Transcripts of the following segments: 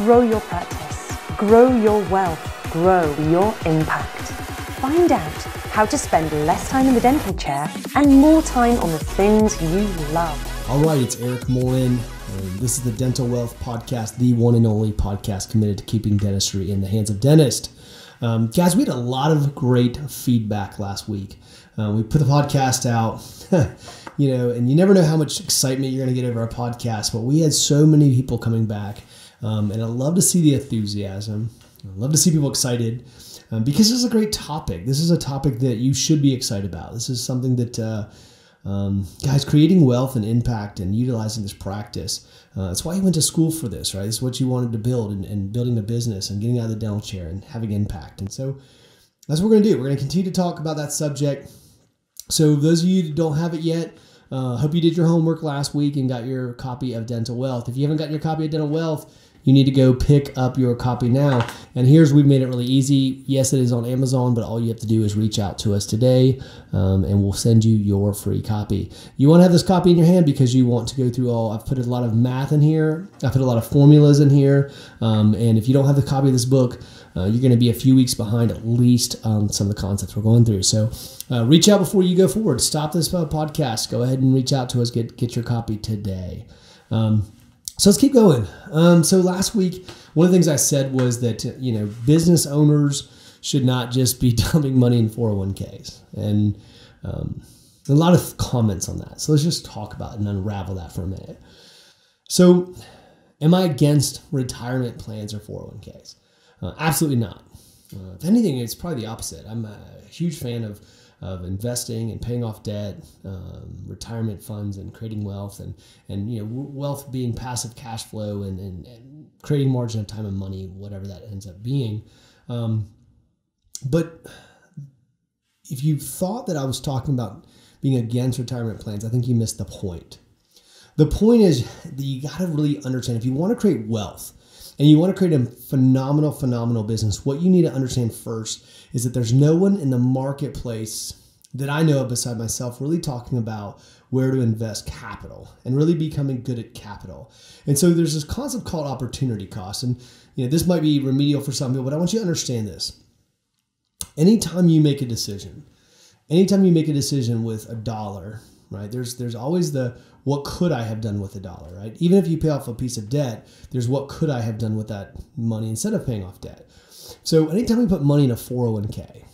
Grow your practice, grow your wealth, grow your impact. Find out how to spend less time in the dental chair and more time on the things you love. All right, it's Eric Morin. This is the Dental Wealth Podcast, the one and only podcast committed to keeping dentistry in the hands of dentists. Guys, we had a lot of great feedback last week. We put the podcast out, and you never know how much excitement you're going to get over our podcast, but we had so many people coming back, and I love to see the enthusiasm. I love to see people excited because this is a great topic. This is a topic that you should be excited about. This is something that, guys, creating wealth and impact and utilizing this practice, that's why you went to school for this, right? This is what you wanted to build and building a business and getting out of the dental chair and having impact. And so that's what we're going to do. We're going to continue to talk about that subject. So those of you that don't have it yet, hope you did your homework last week and got your copy of Dental Wealth. If you haven't gotten your copy of Dental Wealth, you need to go pick up your copy now. And we've made it really easy. Yes, it is on Amazon, but all you have to do is reach out to us today, and we'll send you your free copy. You want to have this copy in your hand because you want to go through I've put a lot of math in here. I put a lot of formulas in here. And if you don't have the copy of this book, you're going to be a few weeks behind at least on some of the concepts we're going through. So reach out before you go forward. Stop this podcast. Go ahead and reach out to us. Get your copy today. So let's keep going. So last week, one of the things I said was that, business owners should not just be dumping money in 401ks. And a lot of comments on that. So let's just talk about it and unravel that for a minute. So am I against retirement plans or 401ks? Absolutely not. If anything, it's probably the opposite. I'm a huge fan of investing and paying off debt, retirement funds, and creating wealth, and wealth being passive cash flow and creating margin of time and money, whatever that ends up being. But if you thought that I was talking about being against retirement plans, I think you missed the point. The point is that you got to really understand, if you want to create wealth and you want to create a phenomenal business, what you need to understand first is that there's no one in the marketplace that I know of beside myself really talking about where to invest capital and really becoming good at capital. And so there's this concept called opportunity cost. And this might be remedial for some people, but I want you to understand this. Anytime you make a decision with a dollar, right? There's always the what could I have done with a dollar, right? Even if you pay off a piece of debt, there's what could I have done with that money instead of paying off debt. So anytime we put money in a 401k,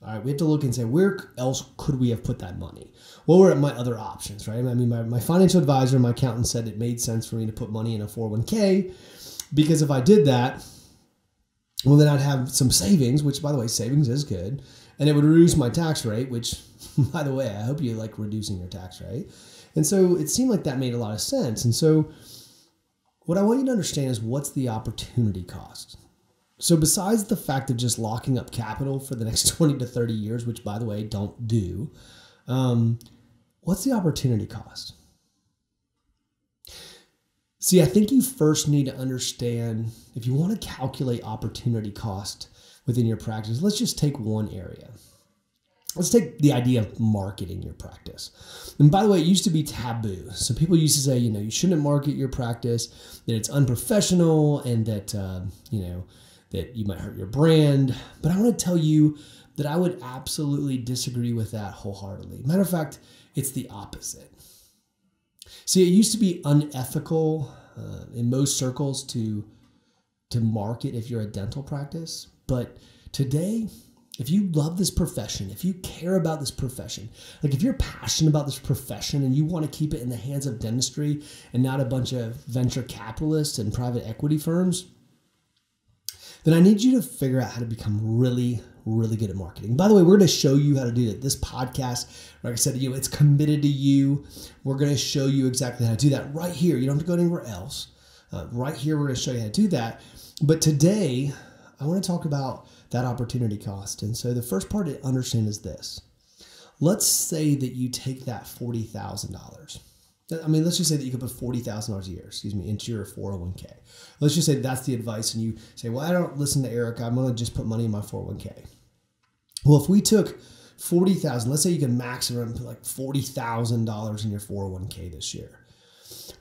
all right, we have to look and say, where else could we have put that money? What were my other options, right? I mean, my financial advisor, my accountant said it made sense for me to put money in a 401k because if I did that, well, then I'd have some savings, which, by the way, savings is good, and it would reduce my tax rate, which, by the way, I hope you like reducing your tax rate. And so it seemed like that made a lot of sense. And so what I want you to understand is what's the opportunity cost. So besides the fact of just locking up capital for the next 20 to 30 years, which, by the way, don't do, what's the opportunity cost? See, I think you first need to understand, if you want to calculate opportunity cost within your practice, let's just take one area. Let's take the idea of marketing your practice. And by the way, it used to be taboo. So people used to say, you shouldn't market your practice, that it's unprofessional, and that, that you might hurt your brand. But I want to tell you that I would absolutely disagree with that wholeheartedly. Matter of fact, it's the opposite. See, it used to be unethical in most circles to market if you're a dental practice. But today, if you love this profession, if you care about this profession, like if you're passionate about this profession and you want to keep it in the hands of dentistry and not a bunch of venture capitalists and private equity firms, then I need you to figure out how to become really, really good at marketing. By the way, we're going to show you how to do that. This podcast, like I said to you, it's committed to you. We're going to show you exactly how to do that right here. You don't have to go anywhere else. Right here, we're going to show you how to do that. But today, I want to talk about that opportunity cost. And so the first part to understand is this. Let's say that you take that $40,000. I mean, let's just say that you could put $40,000 a year, into your 401k. Let's just say that's the advice, and you say, well, I don't listen to Eric. I'm going to just put money in my 401k. Well, if we took $40,000, let's say you can max it and put like $40,000 in your 401k this year.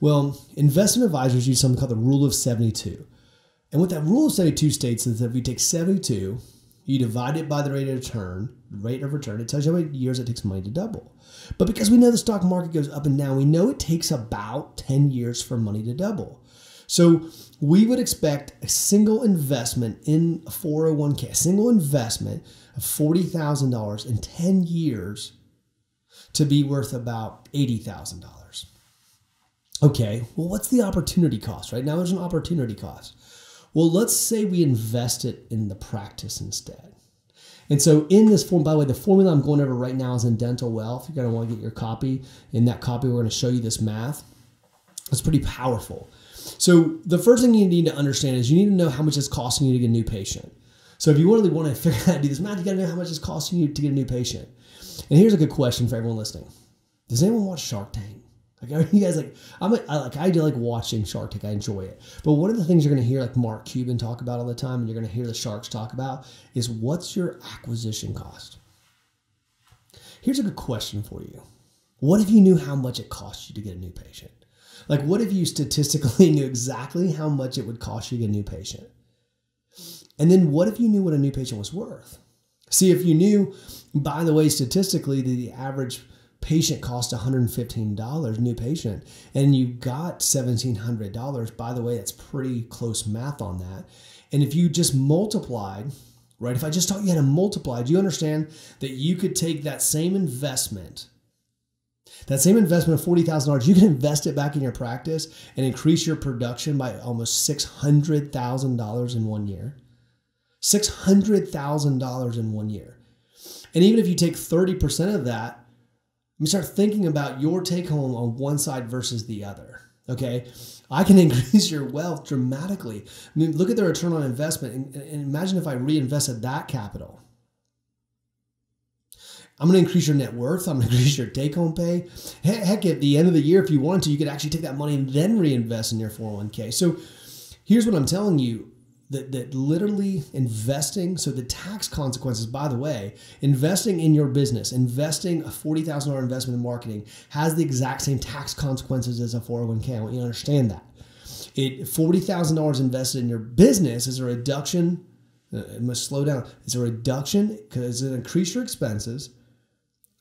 Well, investment advisors use something called the rule of 72. And what that rule of 72 states is that if you take 72, you divide it by the rate of return, it tells you how many years it takes money to double. But because we know the stock market goes up and down, we know it takes about 10 years for money to double. So we would expect a single investment in a 401k, a single investment of $40,000 in 10 years to be worth about $80,000. Okay, well, what's the opportunity cost, right? Now there's an opportunity cost. Well, let's say we invest it in the practice instead. And so in this form, by the way, the formula I'm going over right now is in Dental Wealth. You're going to want to get your copy. In that copy, we're going to show you this math. It's pretty powerful. So the first thing you need to understand is you need to know how much it's costing you to get a new patient. So if you really want to figure out how to do this math, you got to know how much it's costing you to get a new patient. And here's a good question for everyone listening. Does anyone watch Shark Tank? Like, are you guys like, I do like watching Shark Tank. I enjoy it. But one of the things you're going to hear like Mark Cuban talk about all the time, and you're going to hear the sharks talk about, is what's your acquisition cost? Here's a good question for you. What if you knew how much it costs you to get a new patient? Like, what if you statistically knew exactly how much it would cost you to get a new patient? And then what if you knew what a new patient was worth? See, if you knew, by the way, statistically, the average patient cost $115, new patient, and you got $1,700, by the way, that's pretty close math on that. And if you just multiplied, right, if I just taught you how to multiply, do you understand that you could take that same investment of $40,000, you can invest it back in your practice and increase your production by almost $600,000 in 1 year. $600,000 in 1 year. And even if you take 30% of that, you start thinking about your take home on one side versus the other. Okay, I can increase your wealth dramatically. I mean, look at the return on investment and imagine if I reinvested that capital. I'm going to increase your net worth. I'm going to increase your take home pay. Heck, at the end of the year, if you wanted to, you could actually take that money and then reinvest in your 401k. So here's what I'm telling you. That literally investing, so the tax consequences, by the way, investing in your business, investing a $40,000 investment in marketing has the exact same tax consequences as a 401k. I want you to understand that. $40,000 invested in your business is a reduction. It must slow down. It's a reduction because it increases your expenses.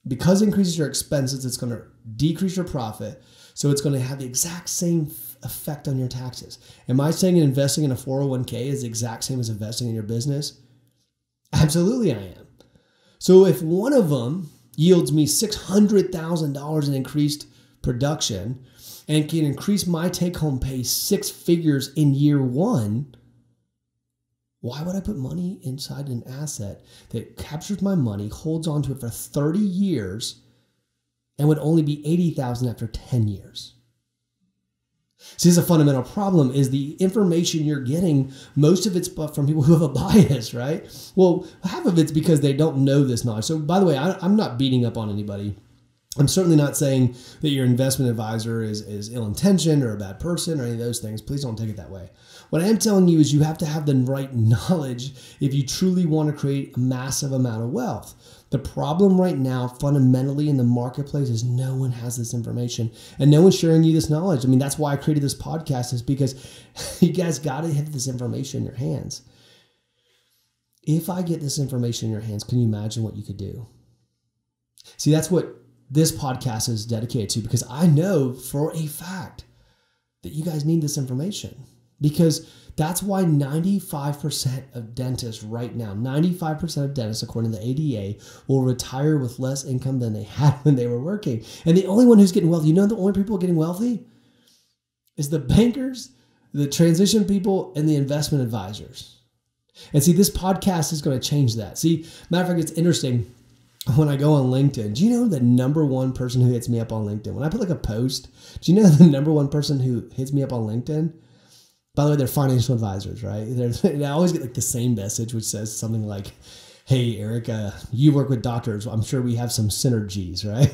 Because it increases your expenses, it's going to decrease your profit. So it's going to have the exact same effect on your taxes. Am I saying investing in a 401k is the exact same as investing in your business? Absolutely I am. So if one of them yields me $600,000 in increased production and can increase my take-home pay 6 figures in year 1, why would I put money inside an asset that captures my money, holds on to it for 30 years, and would only be $80,000 after 10 years? See, this is a fundamental problem is the information you're getting, most of it's from people who have a bias, right? Well, half of it's because they don't know this knowledge. So by the way, I'm not beating up on anybody. I'm certainly not saying that your investment advisor is ill-intentioned or a bad person or any of those things. Please don't take it that way. What I am telling you is you have to have the right knowledge if you truly want to create a massive amount of wealth. The problem right now, fundamentally in the marketplace, is no one has this information and no one's sharing you this knowledge. I mean, that's why I created this podcast, is because you guys got to have this information in your hands. If I get this information in your hands, can you imagine what you could do? See, that's what this podcast is dedicated to, because I know for a fact that you guys need this information, because that's why 95% of dentists right now, 95% of dentists, according to the ADA, will retire with less income than they had when they were working. And the only one who's getting wealthy, you know, the only people getting wealthy is the bankers, the transition people, and the investment advisors. And see, this podcast is going to change that. See, matter of fact, it's interesting. When I go on LinkedIn, do you know the number one person who hits me up on LinkedIn? When I put like a post, do you know the number one person who hits me up on LinkedIn? By the way, they're financial advisors, right? I always get like the same message, which says something like, hey, Eric, you work with doctors. I'm sure we have some synergies, right?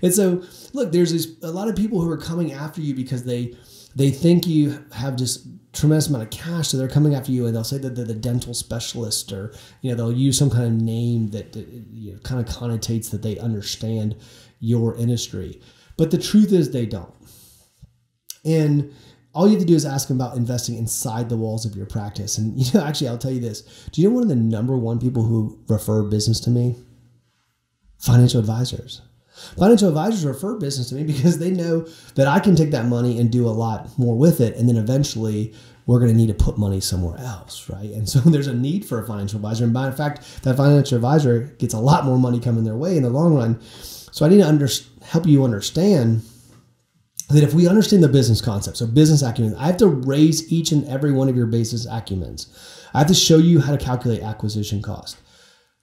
And so, look, there's a lot of people who are coming after you because they think you have just tremendous amount of cash, so they're coming after you, and they'll say that they're the dental specialist, or they'll use some kind of name that kind of connotates that they understand your industry. But the truth is they don't. And all you have to do is ask them about investing inside the walls of your practice. And actually, I'll tell you this. Do you know one of the number one people who refer business to me? Financial advisors. Financial advisors refer business to me because they know that I can take that money and do a lot more with it. And then eventually we're going to need to put money somewhere else, right? And so there's a need for a financial advisor. And by fact, that financial advisor gets a lot more money coming their way in the long run. So I need to help you understand that if we understand the business concept, so business acumen, I have to raise each and every one of your business acumens. I have to show you how to calculate acquisition cost,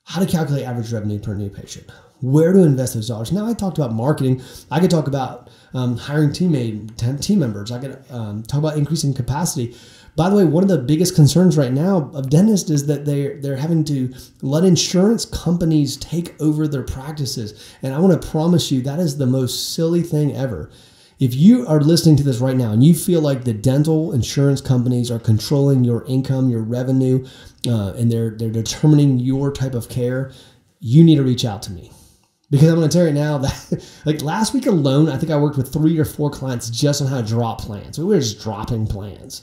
how to calculate average revenue per new patient, where to invest those dollars. Now I talked about marketing. I could talk about hiring team members. I could talk about increasing capacity. By the way, one of the biggest concerns right now of dentists is that they're having to let insurance companies take over their practices. And I want to promise you that is the most silly thing ever. If you are listening to this right now and you feel like the dental insurance companies are controlling your income, your revenue, and they're determining your type of care, you need to reach out to me. Because I'm going to tell you now that like last week alone, I think I worked with 3 or 4 clients just on how to drop plans. We were just dropping plans.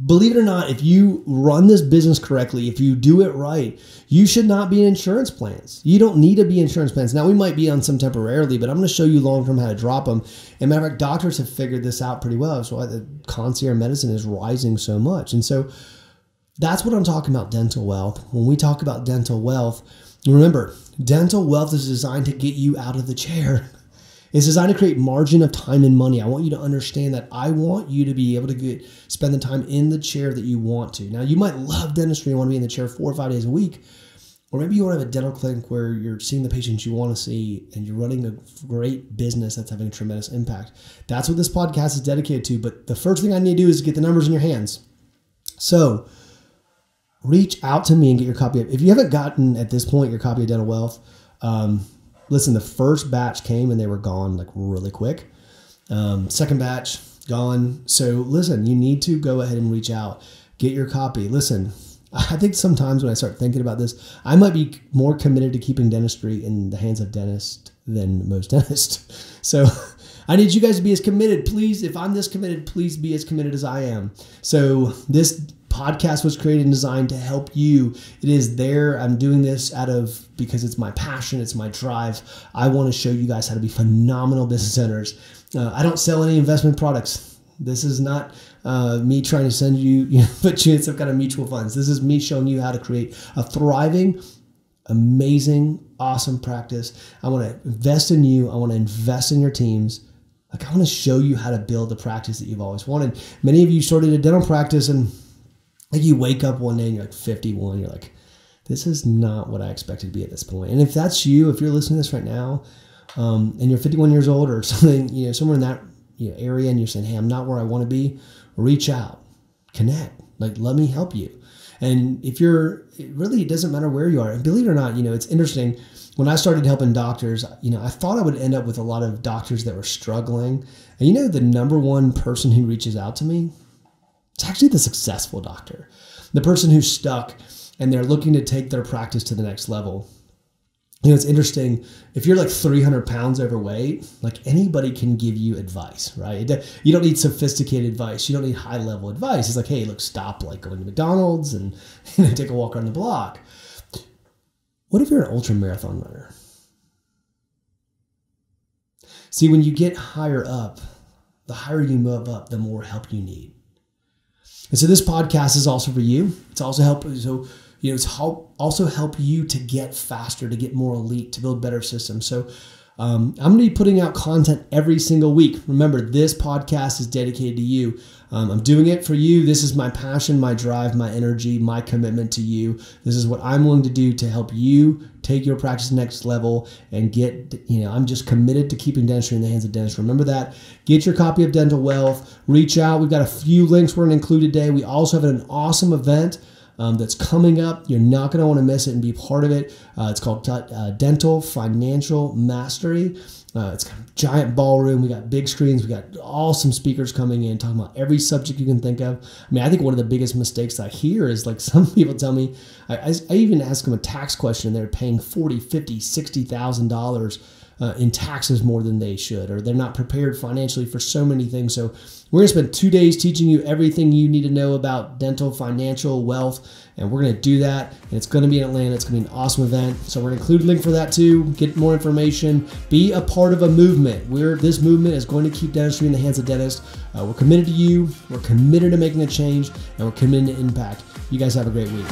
Believe it or not, if you run this business correctly, if you do it right, you should not be in insurance plans. You don't need to be in insurance plans. Now, we might be on some temporarily, but I'm going to show you long-term how to drop them. And matter of fact, doctors have figured this out pretty well. That's why the concierge medicine is rising so much. And so that's what I'm talking about, dental wealth. When we talk about dental wealth, remember, dental wealth is designed to get you out of the chair. It's designed to create margin of time and money. I want you to understand that I want you to be able to spend the time in the chair that you want to. Now, you might love dentistry and want to be in the chair 4 or 5 days a week, or maybe you want to have a dental clinic where you're seeing the patients you want to see and you're running a great business that's having a tremendous impact. That's what this podcast is dedicated to. But the first thing I need to do is get the numbers in your hands. So reach out to me and get your copy if you haven't gotten at this point your copy of Dental Wealth. Listen, the first batch came and they were gone like really quick. Second batch gone. So listen, you need to go ahead and reach out, get your copy. Listen, I think sometimes when I start thinking about this, I might be more committed to keeping dentistry in the hands of dentists than most dentists. So I need you guys to be as committed. Please, if I'm this committed, please be as committed as I am. So this podcast was created and designed to help you. It is there. I'm doing this because it's my passion. It's my drive. I want to show you guys how to be phenomenal business owners. I don't sell any investment products. This is not me trying to send you, put you in some kind of mutual funds. This is me showing you how to create a thriving, amazing, awesome practice. I want to invest in you. I want to invest in your teams. Like I want to show you how to build the practice that you've always wanted. Many of you started a dental practice and like you wake up one day and you're like 51, you're like, this is not what I expected to be at this point. And if that's you, if you're listening to this right now, and you're 51 years old or something, somewhere in that area, and you're saying, hey, I'm not where I want to be, reach out, connect, like, let me help you. And if it doesn't matter where you are. And believe it or not, it's interesting. When I started helping doctors, I thought I would end up with a lot of doctors that were struggling. And the number one person who reaches out to me, it's actually the successful doctor, the person who's stuck and they're looking to take their practice to the next level. It's interesting. If you're like 300 pounds overweight, like anybody can give you advice, right? You don't need sophisticated advice. You don't need high level advice. It's like, hey, look, stop like going to McDonald's and take a walk around the block. What if you're an ultra marathon runner? See, when you get higher up, the higher you move up, the more help you need. And so this podcast is also for you. It's also help you to get faster, to get more elite, to build better systems. So I'm going to be putting out content every single week. Remember, this podcast is dedicated to you. I'm doing it for you. This is my passion, my drive, my energy, my commitment to you. This is what I'm willing to do to help you take your practice to the next level and I'm just committed to keeping dentistry in the hands of dentists. Remember that. Get your copy of Dental Wealth. Reach out. We've got a few links we're going to include today. We also have an awesome event that's coming up. You're not going to want to miss it and be part of it. It's called Dental Financial Mastery. It's got a giant ballroom. We got big screens. We got awesome speakers coming in talking about every subject you can think of. I think one of the biggest mistakes I hear is like some people tell me, I even ask them a tax question and they're paying $40,000, $50,000, $60,000 in taxes more than they should, or they're not prepared financially for so many things. So we're going to spend 2 days teaching you everything you need to know about dental, financial, wealth, and we're going to do that. And it's going to be in Atlanta. It's going to be an awesome event. So we're going to include a link for that too. Get more information. Be a part of a movement. This movement is going to keep dentistry in the hands of dentists. We're committed to you. We're committed to making a change, and we're committed to impact. You guys have a great week.